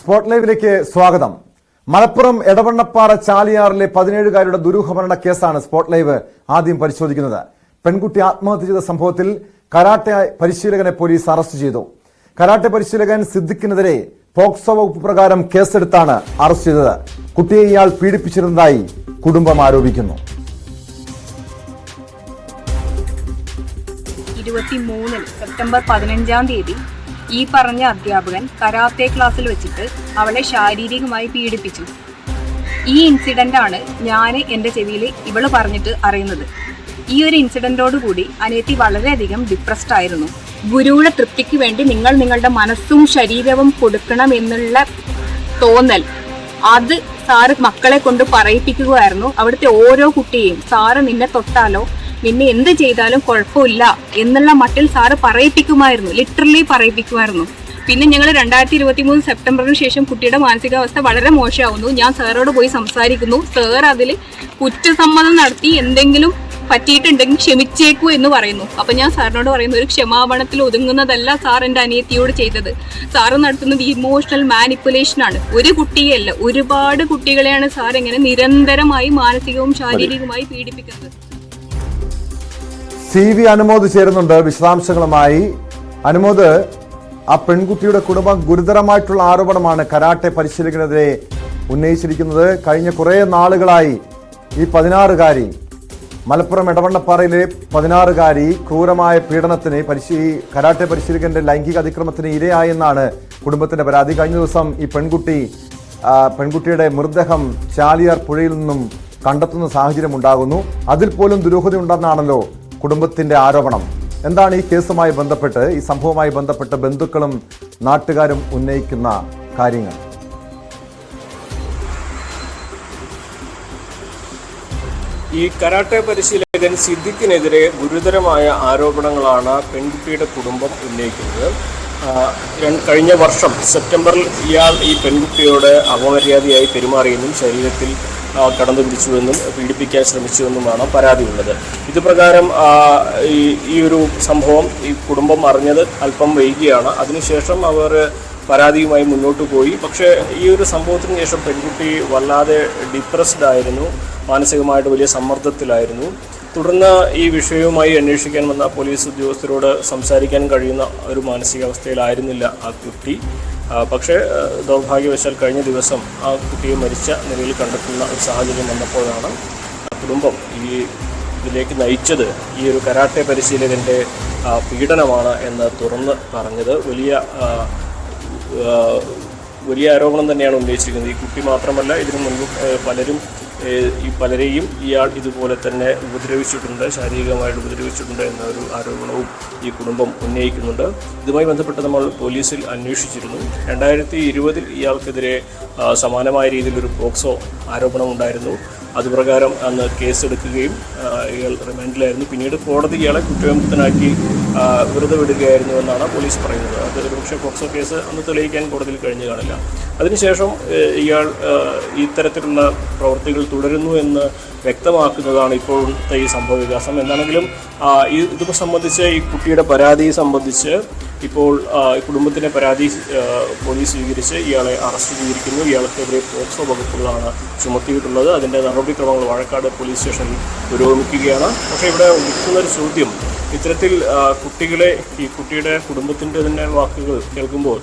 Spot ലൈവിലേക്ക് സ്വാഗതം. മലപ്പുറം എടവണ്ണപ്പാറ ചാലിയാറിലെ 17-കാരിയുടെ ദുരൂഹമരണ കേസാണ് സ്പോട്ട് ലൈവ് ആദ്യം പരിശോധിക്കുന്നത്. പെൺകുട്ടി ആത്മഹത്യ ചെയ്ത സംഭവത്തിൽ കരാട്ടെ പരിശീലകനെ പോലീസ് അറസ്റ്റ് ചെയ്തു. കരാട്ടെ പരിശീലകൻ സിദ്ദിഖിനെതിരെ പോക്സോ വകുപ്പ് പ്രകാരം കേസെടുത്താണ് അറസ്റ്റ് ചെയ്തത്. കുട്ടിയെ ഇയാൾ പീഡിപ്പിച്ചിരുന്നതായി കുടുംബം ആരോപിക്കുന്നു. 23 സെപ്റ്റംബർ 15 ഈ പറഞ്ഞ അധ്യാപകൻ കരാത്തെ ക്ലാസ്സിൽ വെച്ചിട്ട് അവളെ ശാരീരികമായി പീഡിപ്പിച്ചു. ഈ ഇൻസിഡന്റ് ആണ് ഞാൻ എൻ്റെ ചെവിയിൽ ഇവള് പറഞ്ഞിട്ട് അറിയുന്നത്. ഈ ഒരു ഇൻസിഡന്റോടുകൂടി അനിയത്തി വളരെയധികം ഡിപ്രസ്ഡ് ആയിരുന്നു. ഗുരുവുടെ തൃപ്തിക്ക് വേണ്ടി നിങ്ങൾ നിങ്ങളുടെ മനസ്സും ശരീരവും കൊടുക്കണം എന്നുള്ള തോന്നൽ അത് സാറ് മക്കളെ കൊണ്ട് പറയിപ്പിക്കുകയായിരുന്നു. അവിടുത്തെ ഓരോ കുട്ടിയെയും സാറ് നിന്നെ തൊട്ടാലോ നിന്നെ എന്ത് ചെയ്താലും കുഴപ്പമില്ല എന്നുള്ള മട്ടിൽ സാറ് പറയിപ്പിക്കുമായിരുന്നു, ലിറ്ററലി പറയിപ്പിക്കുമായിരുന്നു. പിന്നെ ഞങ്ങൾ 2023 സെപ്റ്റംബറിന് ശേഷം കുട്ടിയുടെ മാനസികാവസ്ഥ വളരെ മോശമാവുന്നു. ഞാൻ സാറോട് പോയി സംസാരിക്കുന്നു. സാർ അതിൽ കുറ്റസമ്മതം നടത്തി എന്തെങ്കിലും പറ്റിയിട്ടുണ്ടെങ്കിൽ ക്ഷമിച്ചേക്കൂ എന്ന് പറയുന്നു. അപ്പൊ ഞാൻ സാറിനോട് പറയുന്നു, ഒരു ക്ഷമാപണത്തിൽ ഒതുങ്ങുന്നതല്ല സാർ എൻ്റെ അനിയത്തിയോട് ചെയ്തത്. സാറ് നടത്തുന്നത് ഇമോഷണൽ മാനിപ്പുലേഷൻ ആണ്. ഒരു കുട്ടിയല്ല, ഒരുപാട് കുട്ടികളെയാണ് സാർ ഇങ്ങനെ നിരന്തരമായി മാനസികവും ശാരീരികവുമായി പീഡിപ്പിക്കുന്നത്. CV അനുമോദ് ചേരുന്നുണ്ട് വിശദാംശങ്ങളുമായി. അനുമോദ്, ആ പെൺകുട്ടിയുടെ കുടുംബം ഗുരുതരമായിട്ടുള്ള ആരോപണമാണ് കരാട്ടെ പരിശീലകനെതിരെ ഉന്നയിച്ചിരിക്കുന്നത്. കഴിഞ്ഞ കുറെ നാളുകളായി ഈ 16-കാരി മലപ്പുറം എടവണ്ണപ്പാറയിലെ 16-കാരി ക്രൂരമായ പീഡനത്തിന് കരാട്ടെ പരിശീലകന്റെ ലൈംഗിക അതിക്രമത്തിന് ഇരയായെന്നാണ് കുടുംബത്തിന്റെ പരാതി. കഴിഞ്ഞ ദിവസം ഈ പെൺകുട്ടിയുടെ മൃതദേഹം ചാലിയാർ പുഴയിൽ നിന്നും കണ്ടെത്തുന്ന സാഹചര്യം ഉണ്ടാകുന്നു. അതിൽ പോലും ദുരൂഹതയുണ്ടെന്നാണല്ലോ കുടുംബത്തിന്റെ ആരോപണം. എന്താണ് ഈ കേസുമായി ബന്ധപ്പെട്ട്, ഈ സംഭവവുമായി ബന്ധപ്പെട്ട് ബന്ധുക്കളും നാട്ടുകാരും ഉന്നയിക്കുന്ന കാര്യങ്ങൾ? ഈ കരാട്ടെ പരിശീലകൻ സിദ്ദിഖിനെതിരെ ഗുരുതരമായ ആരോപണങ്ങളാണ് പെൺകുട്ടിയുടെ കുടുംബം ഉന്നയിക്കുന്നത്. കഴിഞ്ഞ വർഷം സെപ്റ്റംബറിൽ ഇയാൾ ഈ പെൺകുട്ടിയോട് അപമര്യാദയായി പെരുമാറിയെന്നും ശരീരത്തിൽ കടന്നു പിടിച്ചുവെന്നും പീഡിപ്പിക്കാൻ ശ്രമിച്ചുവെന്നുമാണ് പരാതിയുള്ളത്. ഇത് പ്രകാരം ഈ ഒരു സംഭവം ഈ കുടുംബം അറിഞ്ഞത് അല്പം വൈകിയാണ്. അതിനുശേഷം അവർ പരാതിയുമായി മുന്നോട്ട് പോയി. പക്ഷേ ഈ ഒരു സംഭവത്തിന് ശേഷം പെൺകുട്ടി വല്ലാതെ ഡിപ്രസ്ഡ് ആയിരുന്നു, മാനസികമായിട്ട് വലിയ സമ്മർദ്ദത്തിലായിരുന്നു. തുടർന്ന് ഈ വിഷയവുമായി അന്വേഷിക്കാൻ വന്ന പോലീസ് ഉദ്യോഗസ്ഥരോട് സംസാരിക്കാൻ കഴിയുന്ന ഒരു മാനസികാവസ്ഥയിലായിരുന്നില്ല ആ കുട്ടി. പക്ഷേ ദൗർഭാഗ്യവശാൽ കഴിഞ്ഞ ദിവസം ആ കുട്ടിയെ മരിച്ച നിലയിൽ കണ്ടെത്തുന്ന ഒരു സാഹചര്യം വന്നപ്പോഴാണ് കുടുംബം ഇതിലേക്ക് നയിച്ചത് ഈ ഒരു കരാട്ടെ പരിശീലകൻ്റെ പീഡനമാണ് എന്ന് തുറന്ന് പറഞ്ഞത്. വലിയ ആരോപണം തന്നെയാണ് ഉന്നയിച്ചിരിക്കുന്നത്. ഈ കുട്ടി മാത്രമല്ല, ഇതിനു മുൻപ് പലരെയും ഇയാൾ ഇതുപോലെ തന്നെ ഉപദ്രവിച്ചിട്ടുണ്ട്, ശാരീരികമായിട്ട് ഉപദ്രവിച്ചിട്ടുണ്ട് എന്നൊരു ആരോപണവും ഈ കുടുംബം ഉന്നയിക്കുന്നുണ്ട്. ഇതുമായി ബന്ധപ്പെട്ട് നമ്മൾ പോലീസിൽ അന്വേഷിച്ചിരുന്നു. 2020 ഇയാൾക്കെതിരെ സമാനമായ രീതിയിലൊരു പോക്സോ ആരോപണം ഉണ്ടായിരുന്നു. അതുപ്രകാരം അന്ന് കേസെടുക്കുകയും ഇയാൾ റിമാൻഡിലായിരുന്നു. പിന്നീട് കോടതി ഇയാളെ കുറ്റവിമുക്തനാക്കി വെറുതെ വിടുകയായിരുന്നു എന്നാണ് പോലീസ് പറയുന്നത്. അത് ഒരുപക്ഷെ പോക്സോ കേസ് അന്ന് തെളിയിക്കാൻ കോടതിയിൽ കഴിഞ്ഞു കാണില്ല. അതിനുശേഷം ഇയാൾ ഇത്തരത്തിലുള്ള പ്രവൃത്തികൾ തുടരുന്നു എന്ന് വ്യക്തമാക്കുന്നതാണ് ഇപ്പോഴത്തെ ഈ സംഭവ വികാസം. എന്താണെങ്കിലും ഇത് സംബന്ധിച്ച് ഈ കുട്ടിയുടെ പരാതി സംബന്ധിച്ച് ഇപ്പോൾ കുടുംബത്തിൻ്റെ പരാതി പോലീസ് സ്വീകരിച്ച് ഇയാളെ അറസ്റ്റ് ചെയ്തിരിക്കുന്നു. ഇയാൾക്കെതിരെ പോക്സോ വകുപ്പുകളാണ് ചുമത്തിയിട്ടുള്ളത്. അതിൻ്റെ നടപടിക്രമങ്ങൾ വാഴക്കാട് പോലീസ് സ്റ്റേഷനിൽ പുരോഗമിക്കുകയാണ്. പക്ഷേ ഇവിടെ ഉദിക്കുന്നൊരു ചോദ്യം, ഇത്തരത്തിൽ ഈ കുട്ടിയുടെ കുടുംബത്തിൻ്റെ തന്നെ വാക്കുകൾ കേൾക്കുമ്പോൾ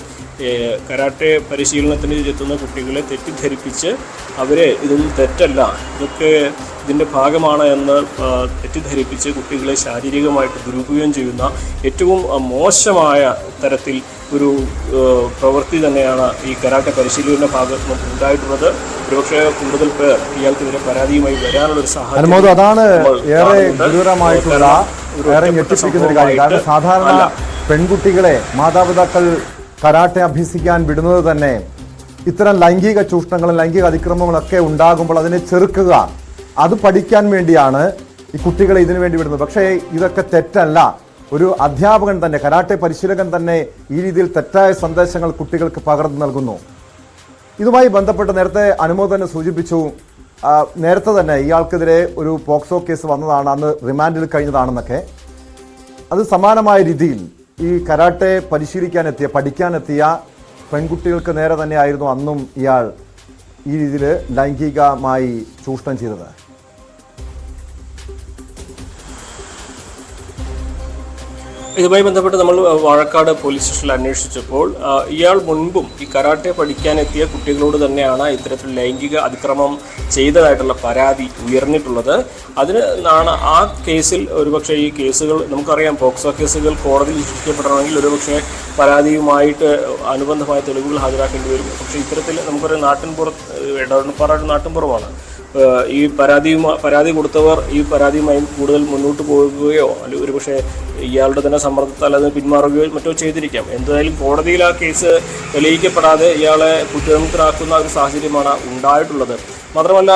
കരാട്ടെ പരിശീലനത്തിന് എത്തുന്ന കുട്ടികളെ തെറ്റിദ്ധരിപ്പിച്ച് അവരെ ഇതൊന്നും തെറ്റല്ല, ഇതൊക്കെ ഇതിൻ്റെ ഭാഗമാണ് എന്ന് തെറ്റിദ്ധരിപ്പിച്ച് കുട്ടികളെ ശാരീരികമായിട്ട് ദുരുപയോഗം ചെയ്യുന്ന ഏറ്റവും മോശമായ തരത്തിൽ ഒരു പ്രവൃത്തി തന്നെയാണ് ഈ കരാട്ടെ പരിശീലന ഭാഗത്ത് ഉണ്ടായിട്ടുള്ളത്. ഒരുപക്ഷെ കൂടുതൽ പേർ ഇയാൾക്കെതിരെ പരാതിയുമായി വരാനുള്ളൊരു സാഹചര്യം അതാണ് ഏറെ ഗുരുതരമായിട്ടുള്ള, ഏറെ ഞെട്ടിപ്പിക്കുന്ന ഒരു കാര്യം. കാരണം സാധാരണ പെൺകുട്ടികളെ മാതാപിതാക്കൾ കരാട്ടെ അഭ്യസിക്കാൻ വിടുന്നത് തന്നെ ഇത്തരം ലൈംഗിക ചൂഷണങ്ങളും ലൈംഗിക അതിക്രമങ്ങളൊക്കെ ഉണ്ടാകുമ്പോൾ അതിനെ ചെറുക്കുക, അത് പഠിക്കാൻ വേണ്ടിയാണ് ഈ കുട്ടികളെ ഇതിനു വേണ്ടി വിടുന്നത്. പക്ഷേ ഇതൊക്കെ തെറ്റല്ല. ഒരു അധ്യാപകൻ തന്നെ, കരാട്ടെ പരിശീലകൻ തന്നെ ഈ രീതിയിൽ തെറ്റായ സന്ദേശങ്ങൾ കുട്ടികൾക്ക് പകർന്നു നൽകുന്നു. ഇതുമായി ബന്ധപ്പെട്ട് നേരത്തെ അനുമോദ് തന്നെ സൂചിപ്പിച്ചു, നേരത്തെ തന്നെ ഇയാൾക്കെതിരെ ഒരു പോക്സോ കേസ് വന്നതാണ്, അന്ന് റിമാൻഡിൽ കഴിഞ്ഞതാണെന്നൊക്കെ. അത് സമാനമായ രീതിയിൽ ഈ കരാട്ടെ പഠിക്കാനെത്തിയ പെൺകുട്ടികൾക്ക് നേരെ തന്നെയായിരുന്നു അന്നും ഇയാൾ ഈ രീതിയിൽ ലൈംഗികമായി ചൂഷണം ചെയ്തത്? ഇതുമായി ബന്ധപ്പെട്ട് നമ്മൾ വാഴക്കാട് പോലീസ് സ്റ്റേഷനിൽ അന്വേഷിച്ചപ്പോൾ ഇയാൾ മുൻപും ഈ കരാട്ടെ പഠിക്കാനെത്തിയ കുട്ടികളോട് തന്നെയാണ് ഇത്തരത്തിൽ ലൈംഗിക അതിക്രമം ചെയ്തതായിട്ടുള്ള പരാതി ഉയർന്നിട്ടുള്ളത്. അതിന് ആ കേസിൽ ഒരുപക്ഷെ ഈ കേസുകൾ നമുക്കറിയാം, പോക്സോ കേസുകൾ കോടതിയിൽ ശിക്ഷിക്കപ്പെടണമെങ്കിൽ ഒരുപക്ഷെ പരാതിയുമായിട്ട് അനുബന്ധമായ തെളിവുകൾ ഹാജരാക്കേണ്ടി വരും. പക്ഷേ ഇത്തരത്തിൽ നമുക്കറിയാം, എടവണ്ണപ്പാറ നാട്ടിൻപുറമാണ്. ഈ പരാതി കൊടുത്തവർ ഈ പരാതിയുമായി കൂടുതൽ മുന്നോട്ട് പോകുകയോ അല്ലെങ്കിൽ ഒരുപക്ഷെ ഇയാളുടെ തന്നെ സമ്മർദ്ദത്താൽ അത് പിന്മാറുകയോ മറ്റോ ചെയ്തിരിക്കാം. എന്തായാലും കോടതിയിൽ ആ കേസ് തെളിയിക്കപ്പെടാതെ ഇയാളെ കുറ്റവിമുക്തരാക്കുന്ന ഒരു സാഹചര്യമാണ് ഉണ്ടായിട്ടുള്ളത്. മാത്രമല്ല,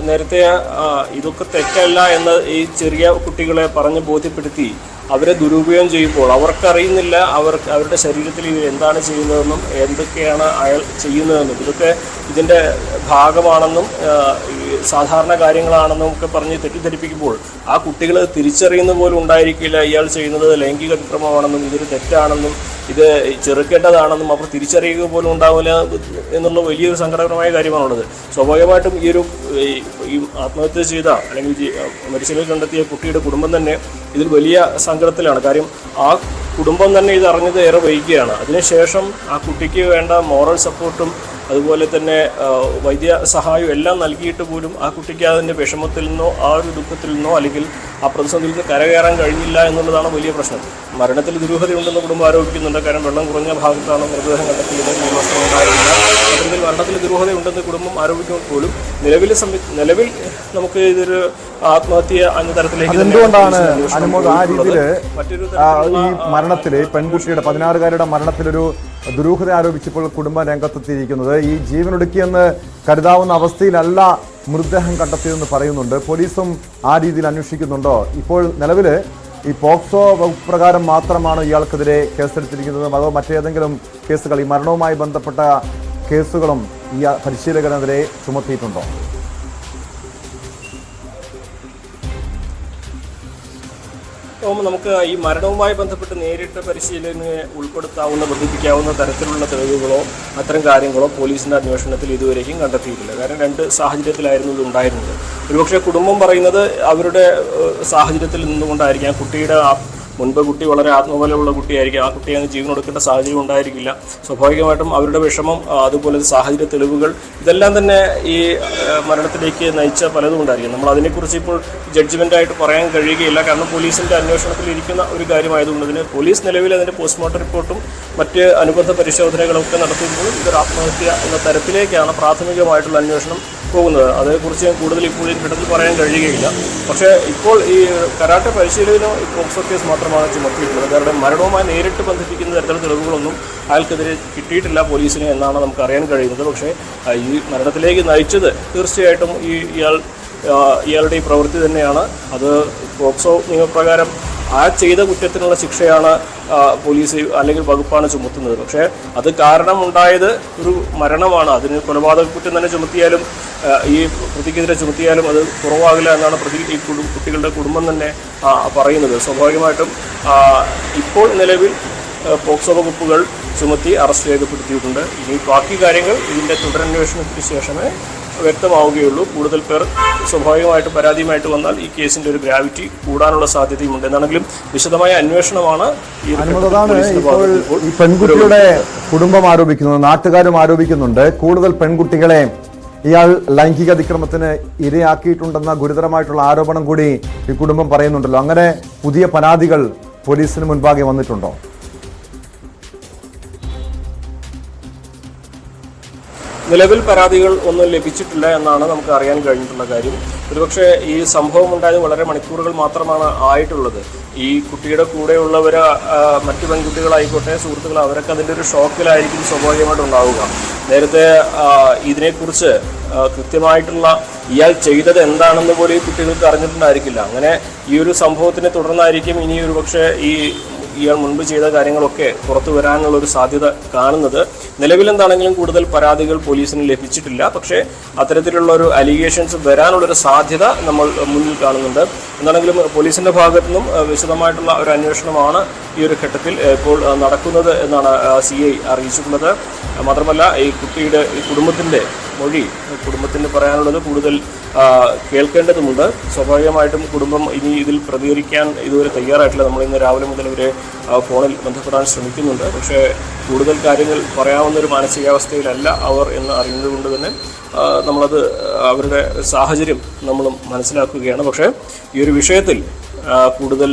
നേരത്തെ ഇതൊക്കെ തെറ്റല്ല എന്ന് ഈ ചെറിയ കുട്ടികളെ പറഞ്ഞ് ബോധ്യപ്പെടുത്തി അവരെ ദുരുപയോഗം ചെയ്യുമ്പോൾ അവർക്കറിയുന്നില്ല അവരുടെ ശരീരത്തിൽ എന്താണ് ചെയ്യുന്നതെന്നും എന്തൊക്കെയാണ് അയാൾ ചെയ്യുന്നതെന്നും ഇതൊക്കെ ഇതിൻ്റെ ഭാഗമാണെന്നും സാധാരണ കാര്യങ്ങളാണെന്നും ഒക്കെ പറഞ്ഞ് തെറ്റിദ്ധരിപ്പിക്കുമ്പോൾ ആ കുട്ടികൾ തിരിച്ചറിയുന്ന പോലും ഉണ്ടായിരിക്കില്ല ഇയാൾ ചെയ്യുന്നത് ലൈംഗിക അതിക്രമമാണെന്നും ഇതൊരു തെറ്റാണെന്നും ഇത് ചെറുക്കേണ്ടതാണെന്നും അവർ തിരിച്ചറിയുക പോലും ഉണ്ടാവില്ല എന്നുള്ള വലിയൊരു സങ്കടകരമായ കാര്യമാണുള്ളത്. സ്വാഭാവികമായിട്ടും ഈ ആത്മഹത്യ ചെയ്ത അല്ലെങ്കിൽ മരിച്ചവരിൽ കണ്ടെത്തിയ കുട്ടിയുടെ കുടുംബം തന്നെ ഇതിൽ വലിയ സങ്കടത്തിലാണ്. കാര്യം ആ കുടുംബം തന്നെ ഇത് അറിഞ്ഞത് ഏറെ വൈകിയാണ്. അതിനുശേഷം ആ കുട്ടിക്ക് വേണ്ട മോറൽ സപ്പോർട്ടും അതുപോലെ തന്നെ വൈദ്യ സഹായവും എല്ലാം നൽകിയിട്ട് പോലും ആ കുട്ടിക്ക് അതിൻ്റെ വിഷമത്തിൽ നിന്നോ ആ ഒരു ദുഃഖത്തിൽ നിന്നോ അല്ലെങ്കിൽ ആ പ്രതിസന്ധിയിൽ നിന്ന് കരകയറാൻ കഴിഞ്ഞില്ല എന്നുള്ളതാണ് വലിയ പ്രശ്നം. മരണത്തിൽ ദുരൂഹതയുണ്ടെന്ന് കുടുംബം ആരോപിക്കുന്നുണ്ട്. കാരണം വെള്ളം കുറഞ്ഞ ഭാഗത്താണ് മൃതദേഹം കണ്ടെത്തിയത്, ഉണ്ടായിരുന്നില്ല. അത്തരത്തിൽ മരണത്തിൽ ദുരൂഹതയുണ്ടെന്ന് കുടുംബം ആരോപിക്കുമ്പോൾ പോലും നിലവിൽ നമുക്ക് ഇതൊരു ആത്മഹത്യ എന്ന തരത്തിലേക്ക് എന്തുകൊണ്ടാണ് അനുമോദ് ആ രീതിയിൽ ഈ മരണത്തില് പെൺകുട്ടിയുടെ 16-കാരിയുടെ മരണത്തിലൊരു ദുരൂഹത ആരോപിച്ചപ്പോൾ കുടുംബം രംഗത്തെത്തിയിരിക്കുന്നത്? ഈ ജീവനൊടുക്കിയെന്ന് കരുതാവുന്ന അവസ്ഥയിലല്ല മൃതദേഹം കണ്ടെത്തിയതെന്ന് പറയുന്നുണ്ട്. പോലീസും ആ രീതിയിൽ അന്വേഷിക്കുന്നുണ്ടോ? ഇപ്പോൾ നിലവിൽ ഈ പോക്സോ വകുപ്പ് പ്രകാരം മാത്രമാണ് ഇയാൾക്കെതിരെ കേസെടുത്തിരിക്കുന്നത്, അതോ മറ്റേതെങ്കിലും കേസുകൾ ഈ മരണവുമായി ബന്ധപ്പെട്ട കേസുകളും ഈ പരിശീലകനെതിരെ ചുമത്തിയിട്ടുണ്ടോ? നമുക്ക് ഈ മരണവുമായി ബന്ധപ്പെട്ട് നേരിട്ട് പരിശീലനയെ ബന്ധിപ്പിക്കാവുന്ന തരത്തിലുള്ള തെളിവുകളോ അത്തരം കാര്യങ്ങളോ പോലീസിൻ്റെ അന്വേഷണത്തിൽ ഇതുവരെയും കണ്ടെത്തിയിട്ടില്ല. കാരണം 2 സാഹചര്യത്തിലായിരുന്നു ഇത് ഉണ്ടായിരുന്നത്. ഒരുപക്ഷെ കുടുംബം പറയുന്നത് അവരുടെ സാഹചര്യത്തിൽ നിന്നുകൊണ്ടായിരിക്കാം. കുട്ടിയുടെ മുൻപ് കുട്ടി വളരെ ആത്മബലമുള്ള കുട്ടിയായിരിക്കും. ആ കുട്ടിയെ അങ്ങ് ജീവൻ കൊടുക്കേണ്ട സാഹചര്യം ഉണ്ടായിരിക്കില്ല. സ്വാഭാവികമായിട്ടും അവരുടെ വിഷമം, അതുപോലെ സാഹചര്യ തെളിവുകൾ, ഇതെല്ലാം തന്നെ ഈ മരണത്തിലേക്ക് നയിച്ച പലതും ഉണ്ടായിരിക്കും. നമ്മൾ അതിനെക്കുറിച്ച് ഇപ്പോൾ ജഡ്ജ്മെൻ്റായിട്ട് പറയാൻ കഴിയുകയില്ല. കാരണം പോലീസിൻ്റെ അന്വേഷണത്തിൽ ഇരിക്കുന്ന ഒരു കാര്യമായതുകൊണ്ട് തന്നെ പോലീസ് നിലവിൽ അതിൻ്റെ പോസ്റ്റ്മോർട്ടം റിപ്പോർട്ടും മറ്റ് അനുബന്ധ പരിശോധനകളൊക്കെ നടത്തുമ്പോൾ ഇതൊരു ആത്മഹത്യ എന്ന തരത്തിലേക്കാണ് പ്രാഥമികമായിട്ടുള്ള അന്വേഷണം പോകുന്നത്. അതേക്കുറിച്ച് കൂടുതൽ ഇപ്പോൾ ഘട്ടത്തിൽ പറയാൻ കഴിയുകയില്ല. പക്ഷേ ഇപ്പോൾ ഈ കരാട്ടെ പരിശീലകനോ ഈ പോക്സോ കേസ് മാത്രമാണ് ചുമത്തിയിട്ടുള്ളത്. കാരണം മരണവുമായി നേരിട്ട് ബന്ധിപ്പിക്കുന്ന തരത്തിലുള്ള തെളിവുകളൊന്നും അയാൾക്കെതിരെ കിട്ടിയിട്ടില്ല പോലീസിന് എന്നാണ് നമുക്ക് അറിയാൻ കഴിയുന്നത്. പക്ഷേ ഈ മരണത്തിലേക്ക് നയിച്ചത് തീർച്ചയായിട്ടും ഇയാളുടെ ഈ പ്രവൃത്തി തന്നെയാണ്. അത് പോക്സോ നിയമപ്രകാരം ആ ചെയ്ത കുറ്റത്തിനുള്ള ശിക്ഷയാണ് പോലീസ് അല്ലെങ്കിൽ വകുപ്പാണ് ചുമത്തുന്നത്. പക്ഷേ അത് കാരണമുണ്ടായത് ഒരു മരണമാണ്. അതിന് കൊലപാതക കുറ്റം തന്നെ ചുമത്തിയാലും ഈ പ്രതിക്കെതിരെ ചുമത്തിയാലും അത് കുറവാകില്ല എന്നാണ് ഈ കുട്ടികളുടെ കുടുംബം തന്നെ പറയുന്നത്. സ്വാഭാവികമായിട്ടും ഇപ്പോൾ നിലവിൽ പോക്സോ വകുപ്പുകൾ ചുമത്തി അറസ്റ്റ് രേഖപ്പെടുത്തിയിട്ടുണ്ട്. ഇനി ബാക്കി കാര്യങ്ങൾ ഇതിൻ്റെ തുടരന്വേഷണത്തിന് ശേഷമേ വ്യക്തമാവുകയുള്ളൂ. കൂടുതൽ പേർ സ്വാഭാവികമായിട്ട് പരാതിയുമായിട്ട് വന്നാൽ ഈ കേസിൻ്റെ ഒരു ഗ്രാവിറ്റി കൂടാനുള്ള സാധ്യതയുമുണ്ട്. എന്താണെങ്കിലും വിശദമായ അന്വേഷണമാണ് ഈ പെൺകുട്ടിയുടെ കുടുംബം ആരോപിക്കുന്നത്, നാട്ടുകാരും ആരോപിക്കുന്നുണ്ട്. കൂടുതൽ പെൺകുട്ടികളെ ഇയാൾ ലൈംഗിക അതിക്രമത്തിന് ഇരയാക്കിയിട്ടുണ്ടെന്ന ഗുരുതരമായിട്ടുള്ള ആരോപണം കൂടി ഈ കുടുംബം പറയുന്നുണ്ടല്ലോ. അങ്ങനെ പുതിയ പരാതികൾ പോലീസിന് മുൻപാകെ വന്നിട്ടുണ്ടോ? നിലവിൽ പരാതികൾ ഒന്നും ലഭിച്ചിട്ടില്ല എന്നാണ് നമുക്ക് അറിയാൻ കഴിഞ്ഞിട്ടുള്ള കാര്യം. ഒരുപക്ഷെ ഈ സംഭവം ഉണ്ടായത് വളരെ മണിക്കൂറുകൾ മാത്രമാണ് ആയിട്ടുള്ളത്. ഈ കുട്ടിയുടെ കൂടെയുള്ളവർ മറ്റു പെൺകുട്ടികളായിക്കോട്ടെ, സുഹൃത്തുക്കൾ, അവരൊക്കെ അതിൻ്റെ ഒരു ഷോക്കിലായിരിക്കും സ്വാഭാവികമായിട്ട് ഉണ്ടാവുക. നേരത്തെ ഇതിനെക്കുറിച്ച് കൃത്യമായിട്ടുള്ള ഇയാൾ ചെയ്തത് എന്താണെന്ന് പോലും ഈ കുട്ടികൾക്ക് അറിഞ്ഞിട്ടുണ്ടായിരിക്കില്ല. അങ്ങനെ ഈ ഒരു സംഭവത്തിനെ തുടർന്നായിരിക്കും ഇനി ഒരു പക്ഷേ ഇയാൾ മുൻപ് ചെയ്ത കാര്യങ്ങളൊക്കെ പുറത്തു വരാനുള്ള ഒരു സാധ്യത കാണുന്നത്. നിലവിലെന്താണെങ്കിലും കൂടുതൽ പരാതികൾ പോലീസിന് ലഭിച്ചിട്ടില്ല. പക്ഷേ അത്തരത്തിലുള്ള ഒരു അലിഗേഷൻസ് വരാനുള്ളൊരു സാധ്യത നമ്മൾ മുന്നിൽ കാണുന്നുണ്ട്. എന്താണെങ്കിലും പോലീസിന്റെ ഭാഗത്തു നിന്നും വിശദമായിട്ടുള്ള ഒരു അന്വേഷണമാണ് ഈ ഒരു ഘട്ടത്തിൽ ഇപ്പോൾ നടക്കുന്നത് എന്നാണ് CI അറിയിച്ചിട്ടുള്ളത്. മാത്രമല്ല ഈ കുട്ടിയുടെ ഈ കുടുംബത്തിന്റെ മൊഴി കുടുംബത്തിന് പറയാനുള്ളത് കൂടുതൽ കേൾക്കേണ്ടതുമുണ്ട്. സ്വാഭാവികമായിട്ടും കുടുംബം ഇനി ഇതിൽ പ്രതികരിക്കാൻ ഇതുവരെ തയ്യാറായിട്ടില്ല. നമ്മൾ ഇന്ന് രാവിലെ മുതൽ ഇവരെ ഫോണിൽ ബന്ധപ്പെടാൻ ശ്രമിക്കുന്നുണ്ട്. പക്ഷേ കൂടുതൽ കാര്യങ്ങൾ പറയാവുന്നൊരു മാനസികാവസ്ഥയിലല്ല അവർ എന്ന് അറിയുന്നത് കൊണ്ട് തന്നെ നമ്മളത് അവരുടെ സാഹചര്യം നമ്മളും മനസ്സിലാക്കുകയാണ്. പക്ഷേ ഈ ഒരു വിഷയത്തിൽ കൂടുതൽ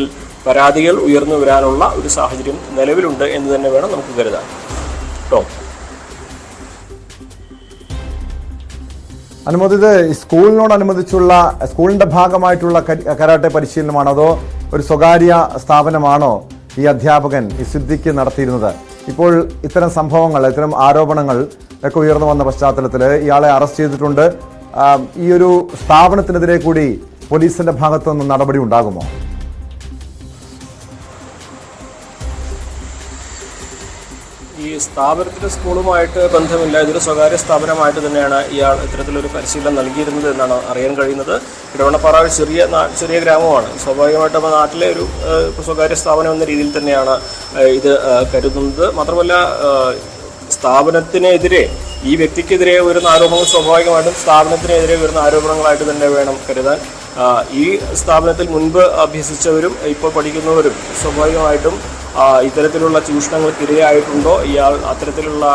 പരാതികൾ ഉയർന്നു വരാനുള്ള ഒരു സാഹചര്യം നിലവിലുണ്ട് എന്ന് തന്നെ വേണം നമുക്ക് കരുതാൻ. കേട്ടോ. അനുമോദിത് സ്കൂളിനോടനുബന്ധിച്ചുള്ള സ്കൂളിന്റെ ഭാഗമായിട്ടുള്ള കരാട്ടെ പരിശീലനമാണോ അതോ ഒരു സ്വകാര്യ സ്ഥാപനമാണോ ഈ അധ്യാപകൻ ഈ സിദ്ദിഖ് നടത്തിയിരുന്നത്? ഇപ്പോൾ ഇത്തരം സംഭവങ്ങൾ ഇത്തരം ആരോപണങ്ങൾ ഒക്കെ ഉയർന്നു വന്ന പശ്ചാത്തലത്തിൽ ഇയാളെ അറസ്റ്റ് ചെയ്തിട്ടുണ്ട്. ഈ ഒരു സ്ഥാപനത്തിനെതിരെ കൂടി പോലീസിന്റെ ഭാഗത്തു നിന്ന് നടപടി ഉണ്ടാകുമോ? ഈ സ്ഥാപനത്തിന് സ്കൂളുമായിട്ട് ബന്ധമില്ല. ഇതൊരു സ്വകാര്യ സ്ഥാപനമായിട്ട് തന്നെയാണ് ഇയാൾ ഇത്തരത്തിലൊരു പരിശീലനം നൽകിയിരുന്നത് എന്നാണ് അറിയാൻ കഴിയുന്നത്. ഇടവണ്ണപ്പാറ ഒരു ചെറിയ ഗ്രാമമാണ്. സ്വാഭാവികമായിട്ടും നമ്മുടെ നാട്ടിലെ ഒരു സ്വകാര്യ സ്ഥാപനം എന്ന രീതിയിൽ തന്നെയാണ് ഇത് കരുതുന്നത്. മാത്രമല്ല സ്ഥാപനത്തിനെതിരെ ഈ വ്യക്തിക്കെതിരെ വരുന്ന ആരോപണങ്ങൾ സ്വാഭാവികമായിട്ടും സ്ഥാപനത്തിനെതിരെ വരുന്ന ആരോപണങ്ങളായിട്ട് തന്നെ വേണം കരുതാൻ. ഈ സ്ഥാപനത്തിൽ മുൻപ് അഭ്യസിച്ചവരും ഇപ്പോൾ പഠിക്കുന്നവരും സ്വാഭാവികമായിട്ടും ഇത്തരത്തിലുള്ള ചൂഷണങ്ങൾക്കിരയായിട്ടുണ്ടോ, ഇയാൾ അത്തരത്തിലുള്ള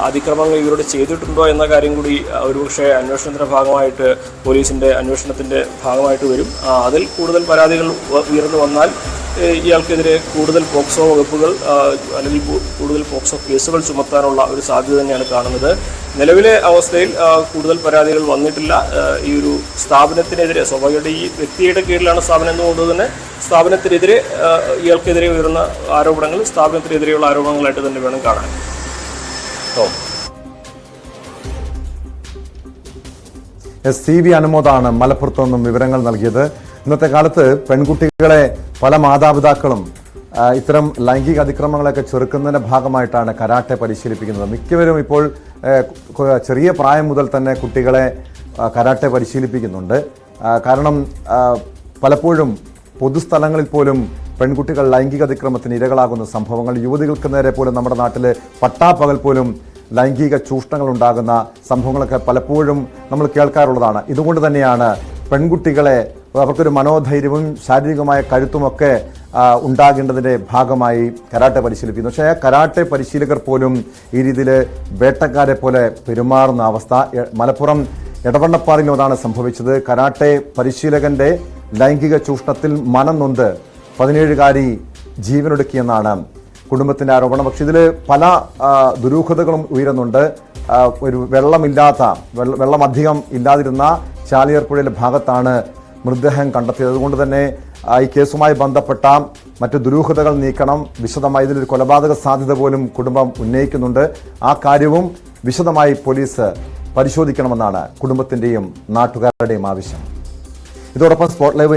അതിക്രമങ്ങൾ ഇവരോട് ചെയ്തിട്ടുണ്ടോ എന്ന കാര്യം കൂടി ഒരുപക്ഷെ അന്വേഷണത്തിൻ്റെ ഭാഗമായിട്ട് പോലീസിൻ്റെ അന്വേഷണത്തിൻ്റെ ഭാഗമായിട്ട് വരും. അതിൽ കൂടുതൽ പരാതികൾ ഉയർന്നു വന്നാൽ ഇയാൾക്കെതിരെ കൂടുതൽ പോക്സോ വകുപ്പുകൾ അല്ലെങ്കിൽ കൂടുതൽ പോക്സോ കേസുകൾ ചുമത്താനുള്ള ഒരു സാധ്യത തന്നെയാണ് കാണുന്നത്. നിലവിലെ അവസ്ഥയിൽ കൂടുതൽ പരാതികൾ വന്നിട്ടില്ല. ഈ ഒരു സ്ഥാപനത്തിനെതിരെ സ്വാഭാവികമായിട്ട് ഈ വ്യക്തിയുടെ കീഴിലാണ് സ്ഥാപനം എന്നുകൊണ്ട് തന്നെ സ്ഥാപനത്തിനെതിരെ ഇയാൾക്കെതിരെ ഉയർന്ന ആരോപണങ്ങൾ സ്ഥാപനത്തിനെതിരെയുള്ള ആരോപണങ്ങളായിട്ട് തന്നെ വേണം കാണാൻ. CV അനുമോദാണ് മലപ്പുറത്തു നിന്നും വിവരങ്ങൾ നൽകിയത്. ഇന്നത്തെ കാലത്ത് പെൺകുട്ടികളെ പല മാതാപിതാക്കളും ഇത്തരം ലൈംഗിക അതിക്രമങ്ങളൊക്കെ ചെറുക്കുന്നതിന്റെ ഭാഗമായിട്ടാണ് കരാട്ടെ പരിശീലിപ്പിക്കുന്നത്. മിക്കവരും ഇപ്പോൾ ചെറിയ പ്രായം മുതൽ തന്നെ കുട്ടികളെ കരാട്ടെ പരിശീലിപ്പിക്കുന്നുണ്ട്. കാരണം പലപ്പോഴും പൊതുസ്ഥലങ്ങളിൽ പോലും പെൺകുട്ടികൾ ലൈംഗിക അതിക്രമത്തിന് ഇരകളാകുന്ന സംഭവങ്ങൾ, യുവതികൾക്ക് നേരെ പോലും നമ്മുടെ നാട്ടിൽ പട്ടാപ്പകൽ പോലും ലൈംഗിക ചൂഷണങ്ങൾ ഉണ്ടാകുന്ന സംഭവങ്ങളൊക്കെ പലപ്പോഴും നമ്മൾ കേൾക്കാറുള്ളതാണ്. ഇതുകൊണ്ട് തന്നെയാണ് പെൺകുട്ടികളെ അവർക്കൊരു മനോധൈര്യവും ശാരീരികമായ കരുത്തുമൊക്കെ ഉണ്ടാകേണ്ടതിൻ്റെ ഭാഗമായി കരാട്ടെ പരിശീലിപ്പിക്കുന്നു. പക്ഷേ കരാട്ടെ പരിശീലകർ പോലും ഈ രീതിയിൽ വേട്ടക്കാരെ പോലെ പെരുമാറുന്ന അവസ്ഥ മലപ്പുറം എടവണ്ണപ്പാറയിൽ അതാണ് സംഭവിച്ചത്. കരാട്ടെ പരിശീലകന്റെ ലൈംഗിക ചൂഷണത്തിൽ മനം നൊന്ത് 17കാരി ജീവനൊടുക്കിയെന്നാണ് കുടുംബത്തിന്റെ ആരോപണം. പക്ഷെ ഇതിൽ പല ദുരൂഹതകളും ഉയരുന്നുണ്ട്. ഒരു വെള്ളം അധികം ഇല്ലാതിരുന്ന ചാലിയാർപ്പുഴയിലെ ഭാഗത്താണ് മൃതദേഹം കണ്ടെത്തിയത്. അതുകൊണ്ട് തന്നെ ഈ കേസുമായി ബന്ധപ്പെട്ട മറ്റ് ദുരൂഹതകൾ നീക്കണം. വിശദമായി ഇതിലൊരു കൊലപാതക സാധ്യത പോലും കുടുംബം ഉന്നയിക്കുന്നുണ്ട്. ആ കാര്യവും വിശദമായി പോലീസ് പരിശോധിക്കണമെന്നാണ് കുടുംബത്തിന്റെയും നാട്ടുകാരുടെയും ആവശ്യം. ഇതോടൊപ്പം സ്പോട്ട് ലൈവ്